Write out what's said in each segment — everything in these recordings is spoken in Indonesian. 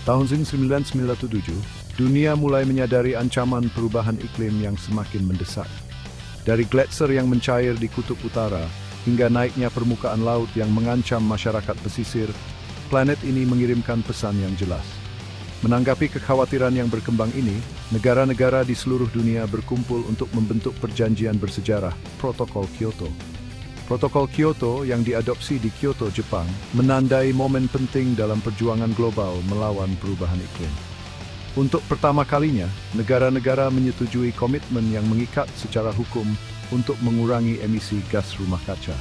Tahun 1997, dunia mulai menyadari ancaman perubahan iklim yang semakin mendesak. Dari gletser yang mencair di kutub utara, hingga naiknya permukaan laut yang mengancam masyarakat pesisir, planet ini mengirimkan pesan yang jelas. Menanggapi kekhawatiran yang berkembang ini, negara-negara di seluruh dunia berkumpul untuk membentuk perjanjian bersejarah, Protokol Kyoto. Protokol Kyoto yang diadopsi di Kyoto, Jepang, menandai momen penting dalam perjuangan global melawan perubahan iklim. Untuk pertama kalinya, negara-negara menyetujui komitmen yang mengikat secara hukum untuk mengurangi emisi gas rumah kaca.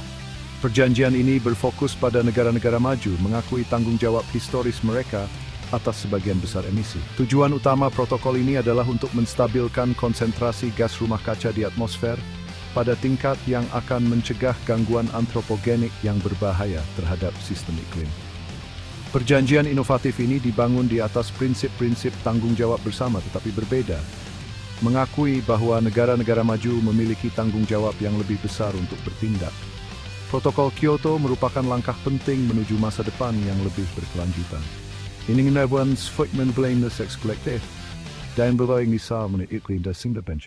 Perjanjian ini berfokus pada negara-negara maju mengakui tanggung jawab historis mereka atas sebagian besar emisi. Tujuan utama protokol ini adalah untuk menstabilkan konsentrasi gas rumah kaca di atmosfer pada tingkat yang akan mencegah gangguan antropogenik yang berbahaya terhadap sistem iklim. Perjanjian inovatif ini dibangun di atas prinsip-prinsip tanggung jawab bersama tetapi berbeda, mengakui bahwa negara-negara maju memiliki tanggung jawab yang lebih besar untuk bertindak. Protokol Kyoto merupakan langkah penting menuju masa depan yang lebih berkelanjutan. Ini merupakan statement blameless kolektif dan berbagai misal mengenai iklim dan Singapura.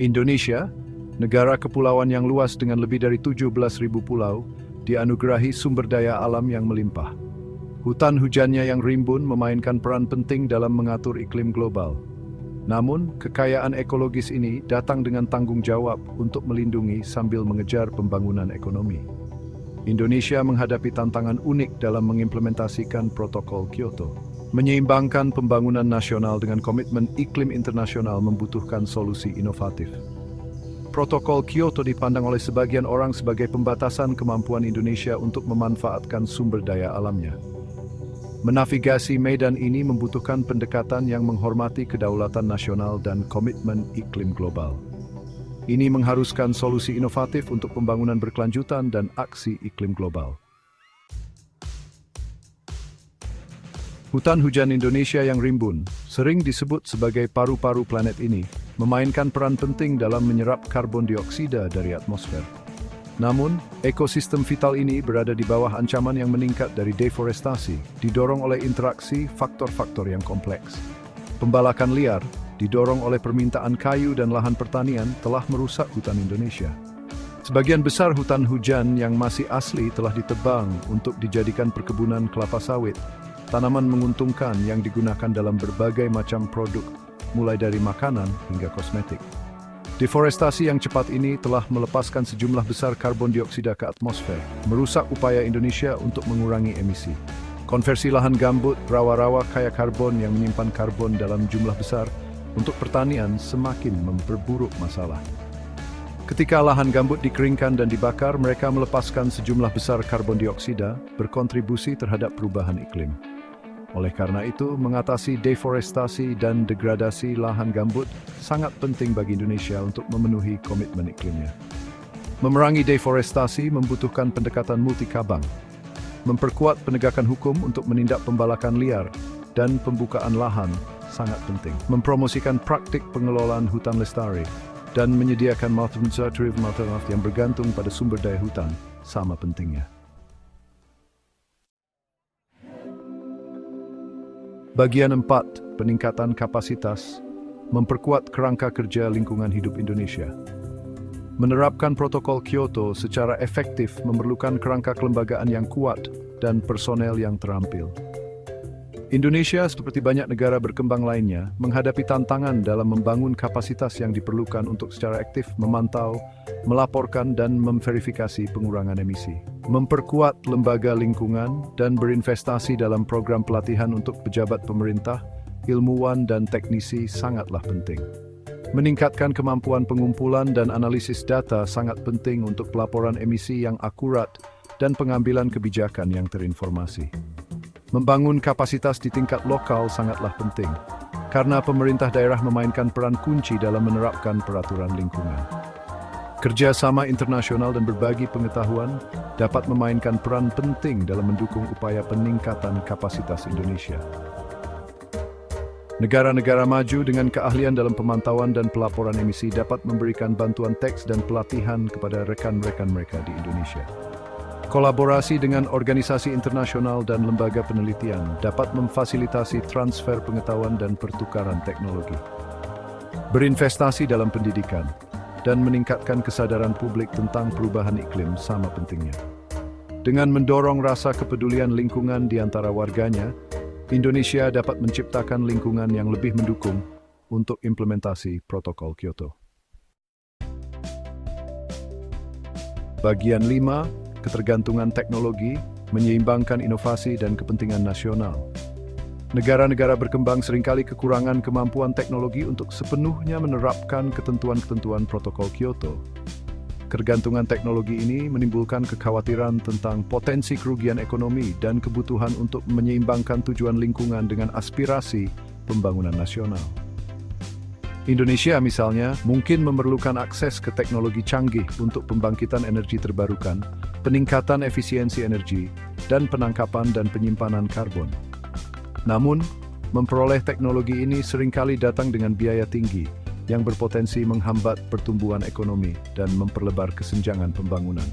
Indonesia, negara kepulauan yang luas dengan lebih dari 17.000 pulau, dianugerahi sumber daya alam yang melimpah. Hutan hujannya yang rimbun memainkan peran penting dalam mengatur iklim global. Namun, kekayaan ekologis ini datang dengan tanggung jawab untuk melindungi sambil mengejar pembangunan ekonomi. Indonesia menghadapi tantangan unik dalam mengimplementasikan Protokol Kyoto. Menyeimbangkan pembangunan nasional dengan komitmen iklim internasional membutuhkan solusi inovatif. Protokol Kyoto dipandang oleh sebagian orang sebagai pembatasan kemampuan Indonesia untuk memanfaatkan sumber daya alamnya. Menavigasi medan ini membutuhkan pendekatan yang menghormati kedaulatan nasional dan komitmen iklim global. Ini mengharuskan solusi inovatif untuk pembangunan berkelanjutan dan aksi iklim global. Hutan hujan Indonesia yang rimbun, sering disebut sebagai paru-paru planet ini, memainkan peran penting dalam menyerap karbon dioksida dari atmosfer. Namun, ekosistem vital ini berada di bawah ancaman yang meningkat dari deforestasi, didorong oleh interaksi faktor-faktor yang kompleks. Pembalakan liar, didorong oleh permintaan kayu dan lahan pertanian, telah merusak hutan Indonesia. Sebagian besar hutan hujan yang masih asli telah ditebang untuk dijadikan perkebunan kelapa sawit, tanaman menguntungkan yang digunakan dalam berbagai macam produk, mulai dari makanan hingga kosmetik. Deforestasi yang cepat ini telah melepaskan sejumlah besar karbon dioksida ke atmosfer, merusak upaya Indonesia untuk mengurangi emisi. Konversi lahan gambut, rawa-rawa kaya karbon yang menyimpan karbon dalam jumlah besar untuk pertanian semakin memperburuk masalah. Ketika lahan gambut dikeringkan dan dibakar, mereka melepaskan sejumlah besar karbon dioksida, berkontribusi terhadap perubahan iklim. Oleh karena itu, mengatasi deforestasi dan degradasi lahan gambut sangat penting bagi Indonesia untuk memenuhi komitmen iklimnya. Memerangi deforestasi membutuhkan pendekatan multikabang, memperkuat penegakan hukum untuk menindak pembalakan liar, dan pembukaan lahan sangat penting. Mempromosikan praktik pengelolaan hutan lestari dan menyediakan alternatif yang bergantung pada sumber daya hutan sama pentingnya. Bagian 4, peningkatan kapasitas, memperkuat kerangka kerja lingkungan hidup Indonesia. Menerapkan Protokol Kyoto secara efektif memerlukan kerangka kelembagaan yang kuat dan personel yang terampil. Indonesia, seperti banyak negara berkembang lainnya, menghadapi tantangan dalam membangun kapasitas yang diperlukan untuk secara aktif memantau, melaporkan, dan memverifikasi pengurangan emisi. Memperkuat lembaga lingkungan dan berinvestasi dalam program pelatihan untuk pejabat pemerintah, ilmuwan, dan teknisi sangatlah penting. Meningkatkan kemampuan pengumpulan dan analisis data sangat penting untuk pelaporan emisi yang akurat dan pengambilan kebijakan yang terinformasi. Membangun kapasitas di tingkat lokal sangatlah penting, karena pemerintah daerah memainkan peran kunci dalam menerapkan peraturan lingkungan. Kerjasama internasional dan berbagi pengetahuan dapat memainkan peran penting dalam mendukung upaya peningkatan kapasitas Indonesia. Negara-negara maju dengan keahlian dalam pemantauan dan pelaporan emisi dapat memberikan bantuan teks dan pelatihan kepada rekan-rekan mereka di Indonesia. Kolaborasi dengan organisasi internasional dan lembaga penelitian dapat memfasilitasi transfer pengetahuan dan pertukaran teknologi. Berinvestasi dalam pendidikan dan meningkatkan kesadaran publik tentang perubahan iklim sama pentingnya. Dengan mendorong rasa kepedulian lingkungan di antara warganya, Indonesia dapat menciptakan lingkungan yang lebih mendukung untuk implementasi Protokol Kyoto. Bagian 5, ketergantungan teknologi, menyeimbangkan inovasi dan kepentingan nasional. Negara-negara berkembang seringkali kekurangan kemampuan teknologi untuk sepenuhnya menerapkan ketentuan-ketentuan Protokol Kyoto. Ketergantungan teknologi ini menimbulkan kekhawatiran tentang potensi kerugian ekonomi dan kebutuhan untuk menyeimbangkan tujuan lingkungan dengan aspirasi pembangunan nasional. Indonesia misalnya mungkin memerlukan akses ke teknologi canggih untuk pembangkitan energi terbarukan, peningkatan efisiensi energi, dan penangkapan dan penyimpanan karbon. Namun, memperoleh teknologi ini seringkali datang dengan biaya tinggi yang berpotensi menghambat pertumbuhan ekonomi dan memperlebar kesenjangan pembangunan.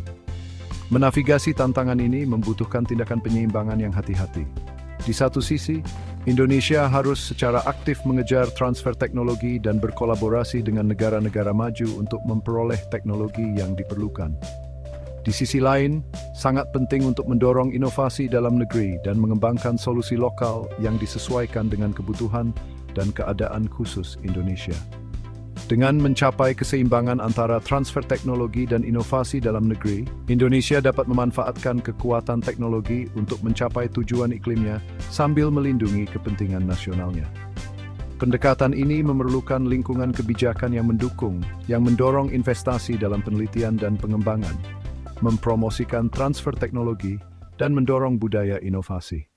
Menavigasi tantangan ini membutuhkan tindakan penyeimbangan yang hati-hati. Di satu sisi, Indonesia harus secara aktif mengejar transfer teknologi dan berkolaborasi dengan negara-negara maju untuk memperoleh teknologi yang diperlukan. Di sisi lain, sangat penting untuk mendorong inovasi dalam negeri dan mengembangkan solusi lokal yang disesuaikan dengan kebutuhan dan keadaan khusus Indonesia. Dengan mencapai keseimbangan antara transfer teknologi dan inovasi dalam negeri, Indonesia dapat memanfaatkan kekuatan teknologi untuk mencapai tujuan iklimnya sambil melindungi kepentingan nasionalnya. Pendekatan ini memerlukan lingkungan kebijakan yang mendukung, yang mendorong investasi dalam penelitian dan pengembangan, mempromosikan transfer teknologi, dan mendorong budaya inovasi.